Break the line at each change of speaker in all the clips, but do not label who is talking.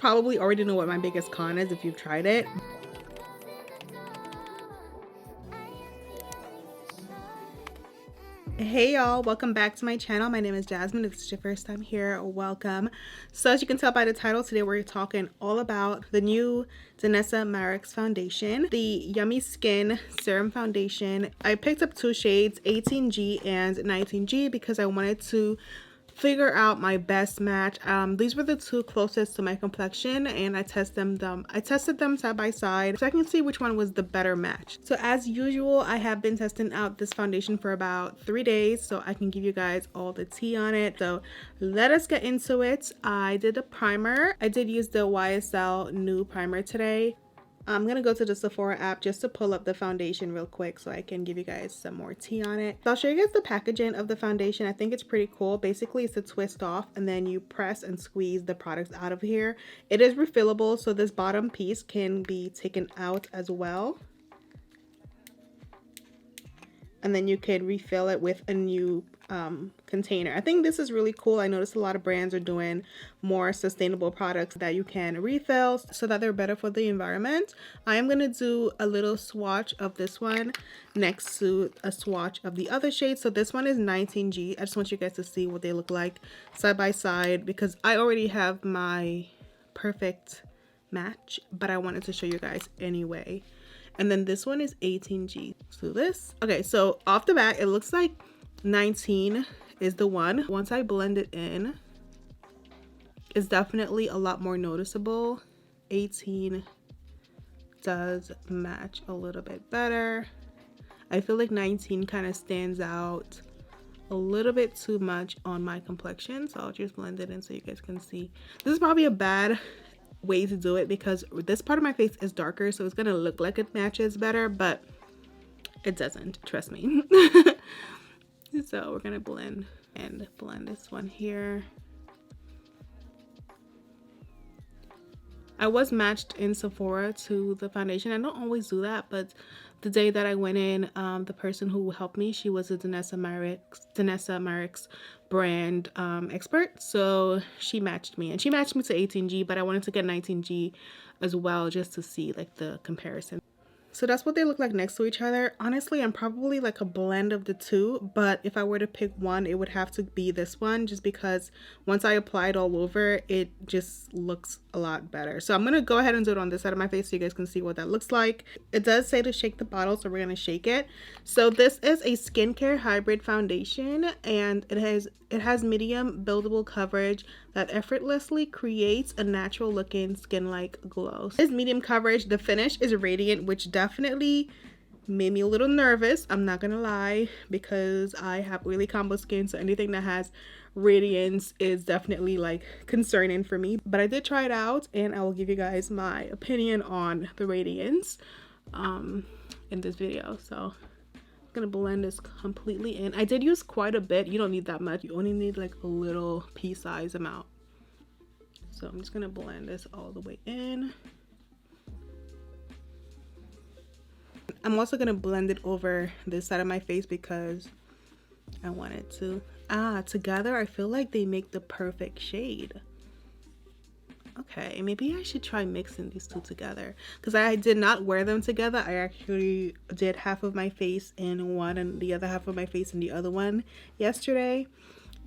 probably already know what my biggest con is if you've tried it. Hey y'all, welcome back to my channel. My name is Jasmine. If this is your first time here, welcome. So as you can tell by the title, today we're talking all about the new Danessa Myricks Foundation, the Yummy Skin Serum Foundation. I picked up two shades, 18G and 19G, because I wanted to figure out my best match. These were the two closest to my complexion, and I tested them side by side so I can see which one was the better match. So as usual, I have been testing out this foundation for about 3 days, so I can give you guys all the tea on it. So let us get into it. I did a primer. I did use the YSL new primer today. I'm gonna go to the Sephora app just to pull up the foundation real quick so I can give you guys some more tea on it. So I'll show you guys the packaging of the foundation. I think it's pretty cool. Basically, it's a twist off and then you press and squeeze the products out of here. It is refillable, so this bottom piece can be taken out as well. And then you can refill it with a new container. I think this is really cool. I noticed a lot of brands are doing more sustainable products that you can refill so that they're better for the environment. I am going to do a little swatch of this one next to a swatch of the other shade. So this one is 19G. I just want you guys to see what they look like side by side because I already have my perfect match, but I wanted to show you guys anyway. And then this one is 18G. So this, okay, so off the bat, it looks like 19 is the one. Once I blend it in, it's definitely a lot more noticeable. 18 does match a little bit better. I feel like 19 kind of stands out a little bit too much on my complexion. So I'll just blend it in so you guys can see. This is probably a bad way to do it because this part of my face is darker, so it's gonna look like it matches better, but it doesn't, trust me. So we're gonna blend this one here. I was matched in Sephora to the foundation. I don't always do that, but the day that I went in, the person who helped me, she was a Danessa Myricks brand expert, so she matched me, and she matched me to 18G, but I wanted to get 19G as well just to see like the comparison. So that's what they look like next to each other. Honestly, I'm probably like a blend of the two, but if I were to pick one, it would have to be this one just because once I apply it all over, it just looks a lot better. So I'm going to go ahead and do it on this side of my face so you guys can see what that looks like. It does say to shake the bottle, so we're going to shake it. So this is a skincare hybrid foundation, and it has medium buildable coverage that effortlessly creates a natural looking skin-like glow. It's medium coverage. The finish is radiant, which definitely made me a little nervous, I'm not gonna lie, because I have oily combo skin, so anything that has radiance is definitely like concerning for me. But I did try it out and I will give you guys my opinion on the radiance in this video. So I'm gonna blend this completely in. I did use quite a bit. You don't need that much, you only need like a little pea size amount. So I'm just gonna blend this all the way in. I'm also gonna blend it over this side of my face because I want it to together I feel like they make the perfect shade. Okay, maybe I should try mixing these two together because I did not wear them together. I actually did half of my face in one and the other half of my face in the other one yesterday,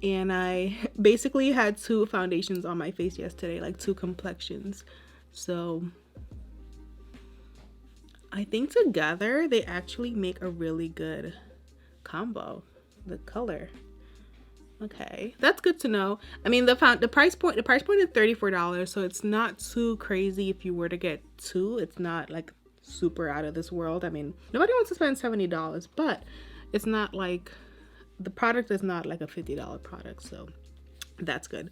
and I basically had two foundations on my face yesterday, like two complexions. So I think together they actually make a really good combo. The color, okay, that's good to know. I mean, the price point is $34, so it's not too crazy. If you were to get two, it's not like super out of this world. I mean, nobody wants to spend $70, but it's not like the product is not like a $50 product, so that's good.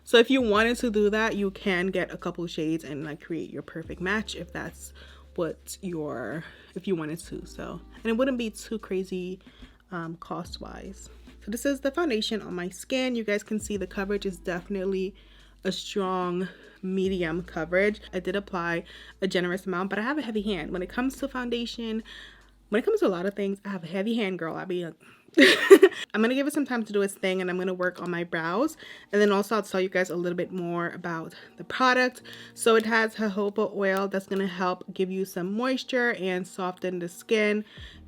So if you wanted to do that, you can get a couple shades and like create your perfect match if that's what if you wanted to. So, and it wouldn't be too crazy cost wise. So this is the foundation on my skin. You guys can see the coverage is definitely a strong medium coverage. I did apply a generous amount, but I have a heavy hand when it comes to foundation. When it comes to a lot of things, I have a heavy hand, girl. I be I'm gonna give it some time to do its thing, and I'm gonna work on my brows, and then also I'll tell you guys a little bit more about the product. So it has jojoba oil that's gonna help give you some moisture and soften the skin.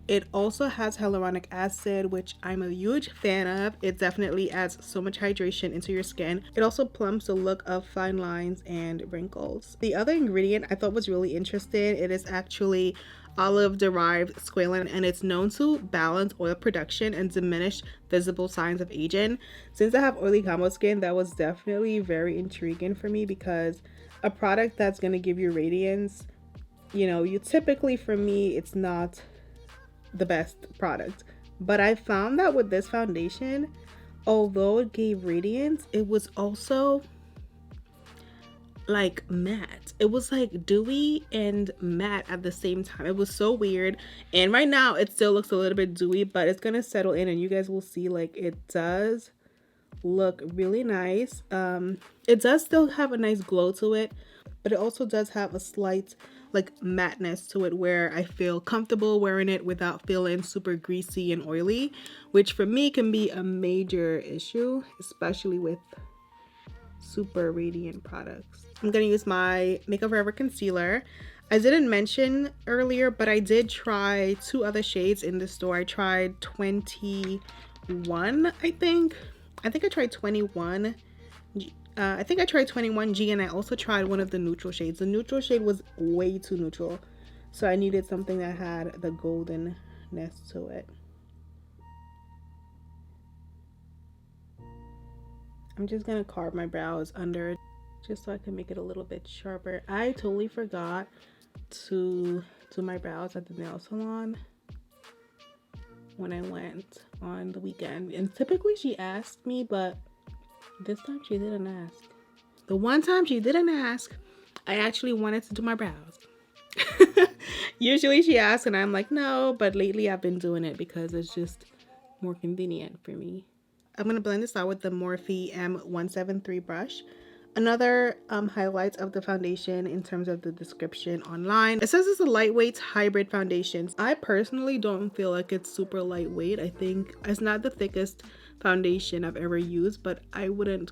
It also has hyaluronic acid, which I'm a huge fan of. It definitely adds so much hydration into your skin. It also plumps the look of fine lines and wrinkles. The other ingredient I thought was really interesting. It is actually olive derived squalane, and it's known to balance oil production and diminish visible signs of aging. Since I have oily combo skin, that was definitely very intriguing for me, because a product that's going to give you radiance, you typically, for me, it's not the best product. But I found that with this foundation, although it gave radiance, it was also like matte. It was like dewy and matte at the same time. It was so weird. And right now it still looks a little bit dewy, but it's gonna settle in and you guys will see, like, it does look really nice. It does still have a nice glow to it, but it also does have a slight like matteness to it, where I feel comfortable wearing it without feeling super greasy and oily, which for me can be a major issue, especially with super radiant products. I'm gonna use my Makeup Forever concealer. I didn't mention earlier, but I did try 2 other shades in the store. I tried 21, I think I tried 21. I think I tried 21G, and I also tried one of the neutral shades. The neutral shade was way too neutral, so I needed something that had the goldenness to it. I'm just gonna carve my brows under just so I can make it a little bit sharper. I totally forgot to do my brows at the nail salon when I went on the weekend, and typically she asked me, but this time she didn't ask. The one time she didn't ask, I actually wanted to do my brows. Usually she asks and I'm like, no, but lately I've been doing it because it's just more convenient for me. I'm going to blend this out with the Morphe M173 brush. Another highlights of the foundation in terms of the description online. It says it's a lightweight hybrid foundation. I personally don't feel like it's super lightweight. I think it's not the thickest foundation I've ever used, but I wouldn't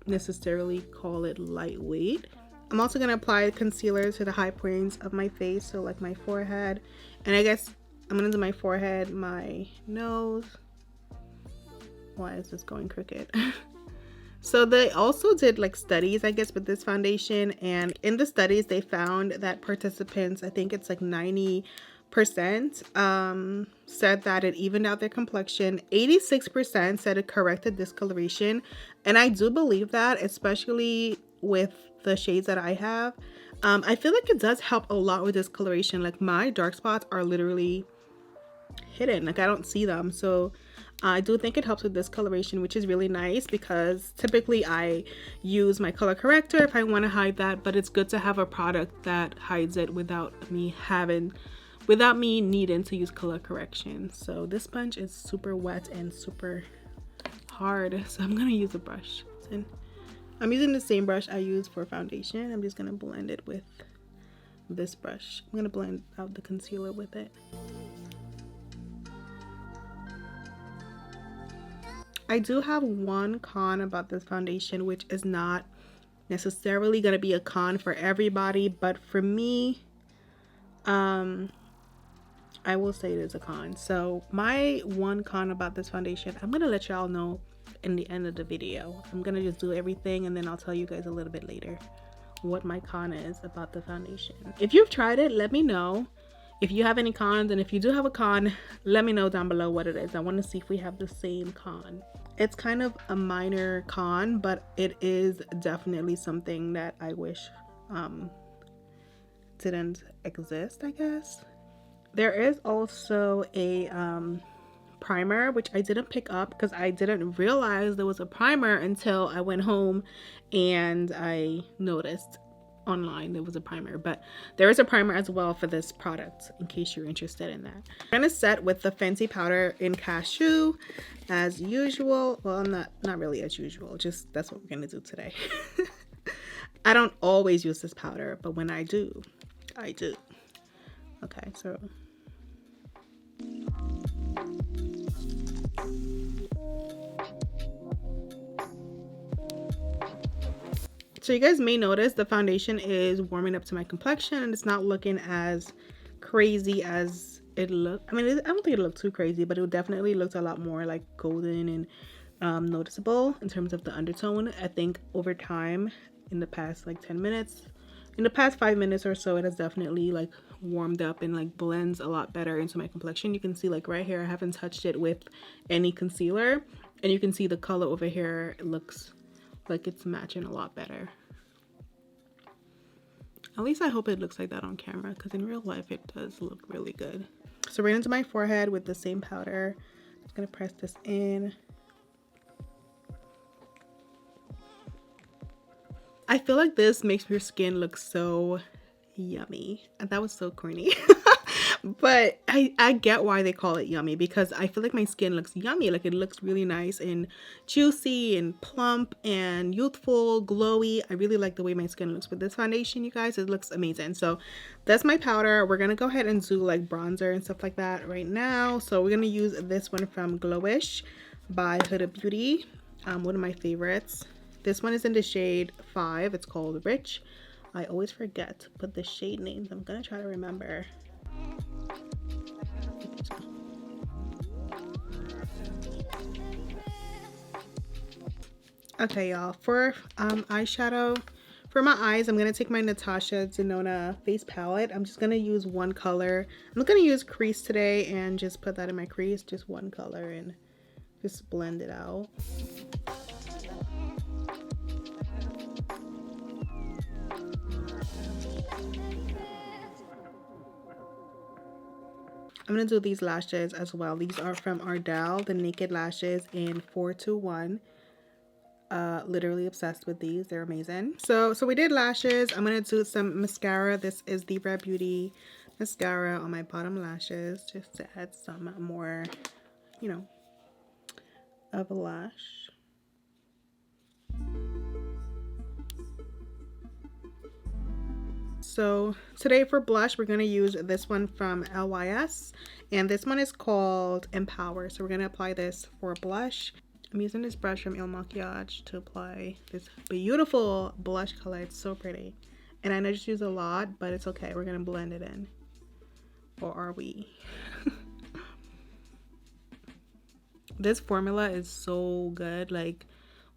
necessarily call it lightweight. I'm also going to apply concealer to the high points of my face, so like my forehead, and I guess I'm going to do my forehead, my nose. Why is this going crooked? So they also did like studies, I guess, with this foundation, and in the studies they found that participants, I think it's like 90%, said that it evened out their complexion. 86% said it corrected discoloration, and I do believe that, especially with the shades that I have. I feel like it does help a lot with discoloration. Like my dark spots are literally hidden, like I don't see them, so I do think it helps with discoloration, which is really nice, because typically I use my color corrector if I want to hide that, but it's good to have a product that hides it without me needing to use color correction. So this sponge is super wet and super hard, so I'm gonna use a brush, and I'm using the same brush I use for foundation. I'm just gonna blend it with this brush. I'm gonna blend out the concealer with it. I do have one con about this foundation, which is not necessarily going to be a con for everybody, but for me, I will say it is a con. So my one con about this foundation, I'm going to let y'all know in the end of the video. I'm going to just do everything and then I'll tell you guys a little bit later what my con is about the foundation. If you've tried it, let me know. If you have any cons, and if you do have a con, let me know down below what it is. I want to see if we have the same con. It's kind of a minor con, but it is definitely something that I wish didn't exist, I guess. There is also a primer, which I didn't pick up because I didn't realize there was a primer until I went home and I noticed online there was a primer, but there is a primer as well for this product in case you're interested in that. I'm gonna set with the Fenty powder in Cashew as usual. Well, not really as usual, just that's what we're gonna do today. I don't always use this powder, but when I do, I do. Okay, so So you guys may notice the foundation is warming up to my complexion and it's not looking as crazy as it looked. I mean, I don't think it looked too crazy, but it definitely looked a lot more like golden and noticeable in terms of the undertone. I think over time, in the past like 10 minutes, in the past 5 minutes or so, it has definitely like warmed up and like blends a lot better into my complexion. You can see like right here, I haven't touched it with any concealer, and you can see the color over here. It looks like it's matching a lot better. At least I hope it looks like that on camera, because in real life it does look really good. So right into my forehead with the same powder. I'm just gonna press this in. I feel like this makes your skin look so yummy. And that was so corny. But I get why they call it yummy, because I feel like my skin looks yummy. Like it looks really nice and juicy and plump and youthful, glowy. I really like the way my skin looks with this foundation, you guys. It looks amazing. So that's my powder. We're gonna go ahead and do like bronzer and stuff like that right now. So we're gonna use this one from Glowish by Huda Beauty, one of my favorites. This one is in the shade 5. It's called Rich. I always forget to put the shade names. I'm gonna try to remember. Okay, y'all, for eyeshadow, for my eyes, I'm gonna take my Natasha Denona face palette. I'm just gonna use one color. I'm gonna use crease today and just put that in my crease, just one color, and just blend it out. I'm gonna do these lashes as well. These are from Ardell, the Naked Lashes in 421. Literally obsessed with these. They're amazing. So we did lashes. I'm gonna do some mascara. This is the Rare Beauty mascara on my bottom lashes, just to add some more, you know, of a lash. So today for blush, we're going to use this one from LYS, and this one is called Empower. So we're going to apply this for blush. I'm using this brush from Il Makiage to apply this beautiful blush color. It's so pretty. And I know I just use a lot, but it's okay. We're going to blend it in. Or are we? This formula is so good. Like,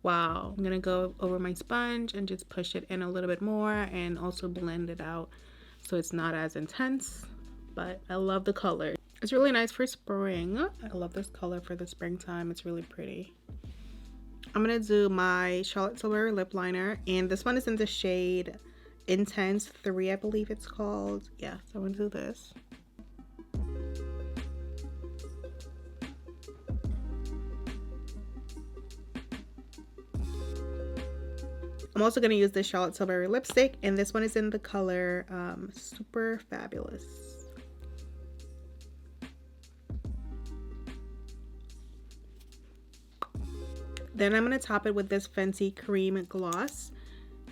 wow. I'm gonna go over my sponge and just push it in a little bit more and also blend it out so it's not as intense. But I love the color. It's really nice for spring. I love this color for the springtime. It's really pretty. I'm gonna do my Charlotte Tilbury lip liner, and this one is in the shade Intense 3, I believe it's called. Yeah, so I'm gonna do this. I'm also going to use the Charlotte Tilbury lipstick, and this one is in the color Super Fabulous. Then I'm going to top it with this Fenty Cream Gloss,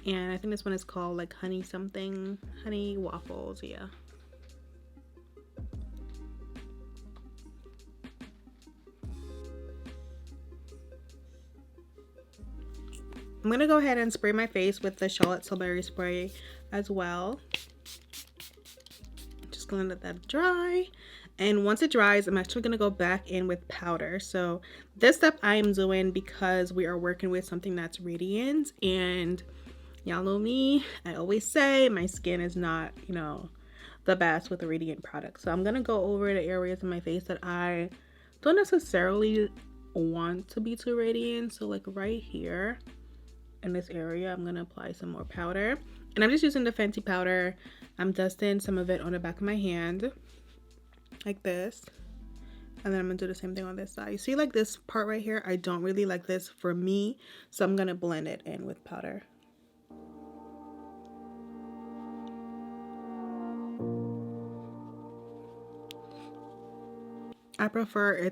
and I think this one is called like Honey something, Honey Waffles, yeah. I'm going to go ahead and spray my face with the Charlotte Tilbury spray as well. Just going to let that dry. And once it dries, I'm actually going to go back in with powder. So this step I am doing because we are working with something that's radiant. And y'all know me, I always say my skin is not, you know, the best with a radiant product. So I'm going to go over the areas of my face that I don't necessarily want to be too radiant. So like right here. In this area, I'm gonna apply some more powder, and I'm just using the Fenty powder. I'm dusting some of it on the back of my hand like this, and then I'm gonna do the same thing on this side. You see, like this part right here, I don't really like this for me, so I'm gonna blend it in with powder. I prefer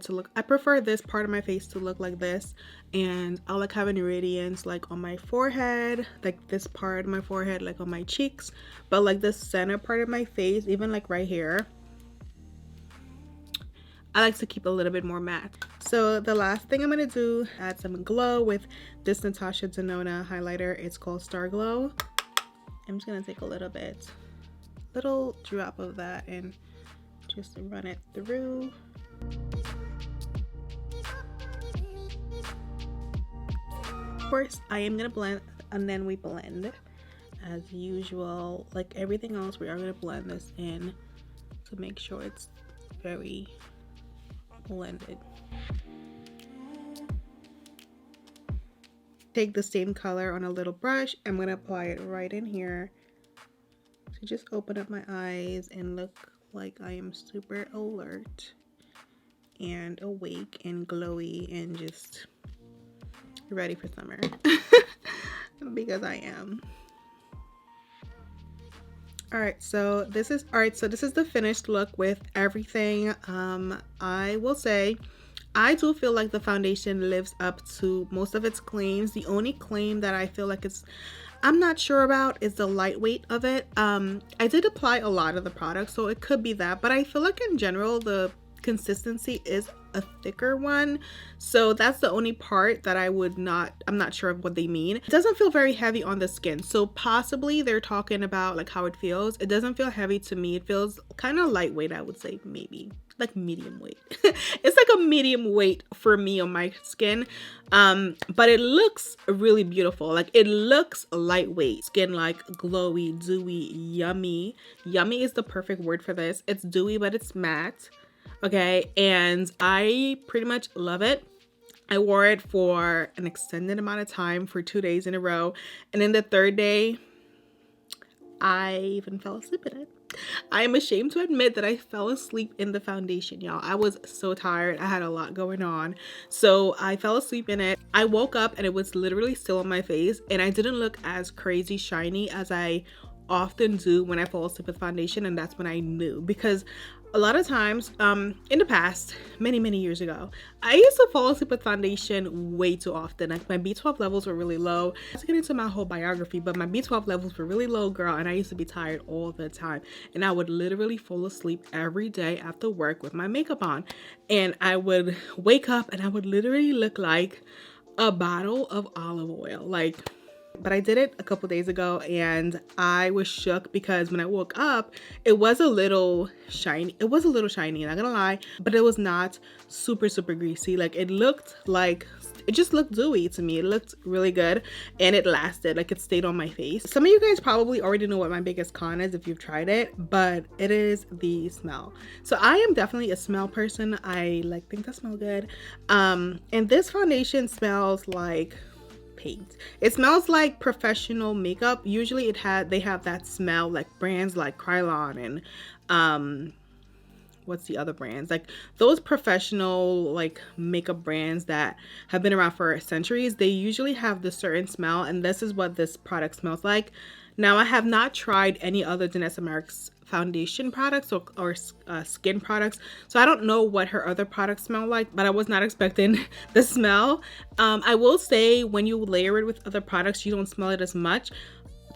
this part of my face to look like this, and I like having radiance like on my forehead, like this part of my forehead, like on my cheeks, but like the center part of my face, even like right here, I like to keep a little bit more matte. So the last thing I'm going to do, add some glow with this Natasha Denona highlighter. It's called Star Glow. I'm just going to take a little drop of that and just run it through. Of course, I am going to blend, and then we blend as usual. Like everything else, we are going to blend this in to make sure it's very blended. Take the same color on a little brush. I'm going to apply it right in here to just open up my eyes and look like I am super alert and awake and glowy and just ready for summer. Because I am. Alright, so this is the finished look with everything. I will say I do feel like the foundation lives up to most of its claims. The only claim that I feel like I'm not sure about is the lightweight of it. I did apply a lot of the product, so it could be that, but I feel like in general the consistency is a thicker one, so that's the only part that I'm not sure of what they mean. It doesn't feel very heavy on the skin, so possibly they're talking about like how it feels. It doesn't feel heavy to me. It feels kind of lightweight, I would say, maybe like medium weight. It's like a medium weight for me on my skin, but it looks really beautiful. Like it looks lightweight, skin like glowy, dewy, yummy. Yummy is the perfect word for this. It's dewy, but it's matte. Okay, and I pretty much love it. I wore it for an extended amount of time, for 2 days in a row, and then the third day I even fell asleep in it. I am ashamed to admit that I fell asleep in the foundation, y'all. I was so tired. I had a lot going on, so I fell asleep in it. I woke up and it was literally still on my face, and I didn't look as crazy shiny as I often do when I fall asleep with foundation, and that's when I knew. Because a lot of times in the past, many years ago, I used to fall asleep with foundation way too often. Like my B12 levels were really low. Let's get into my whole biography, but my B12 levels were really low, girl, and I used to be tired all the time, and I would literally fall asleep every day after work with my makeup on, and I would wake up and I would literally look like a bottle of olive oil. Like, but I did it a couple days ago and I was shook because when I woke up, it was a little shiny. It was a little shiny, not gonna lie, but it was not super greasy. Like it just looked dewy to me. It looked really good and it lasted. Like it stayed on my face. Some of you guys probably already know what my biggest con is if you've tried it, but it is the smell. So I am definitely a smell person. I like things that smell good. And this foundation smells like paint. It smells like professional makeup. Usually they have that smell, like brands like Krylon and what's the other brands, like those professional like makeup brands that have been around for centuries. They usually have this certain smell, and this is what this product smells like. Now I have not tried any other Danessa Myricks foundation products or skin products, so I don't know what her other products smell like, but I was not expecting the smell. I will say when you layer it with other products, you don't smell it as much.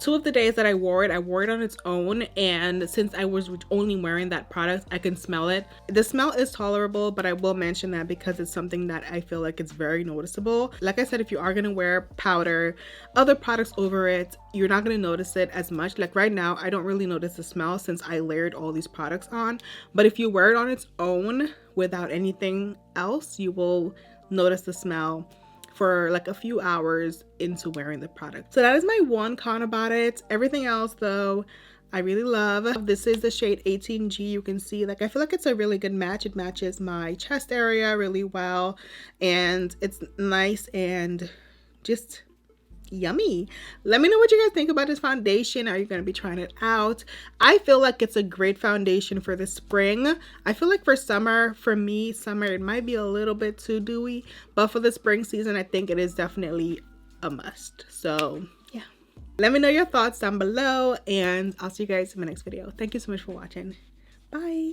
2 of the days that I wore it on its own, and since I was only wearing that product, I can smell it. The smell is tolerable, but I will mention that because it's something that I feel like it's very noticeable. Like I said, if you are gonna wear powder, other products over it, you're not gonna notice it as much. Like right now, I don't really notice the smell since I layered all these products on, but if you wear it on its own without anything else, you will notice the smell for like a few hours into wearing the product. So that is my one con about it. Everything else though, I really love. This is the shade 18G. You can see, like, I feel like it's a really good match. It matches my chest area really well, and it's nice and just yummy. Let me know what you guys think about this foundation. Are you going to be trying it out? I feel like it's a great foundation for the spring. I feel like for summer, for me, summer, it might be a little bit too dewy, but for the spring season, I think it is definitely a must. So yeah, let me know your thoughts down below, and I'll see you guys in my next video. Thank you so much for watching. Bye.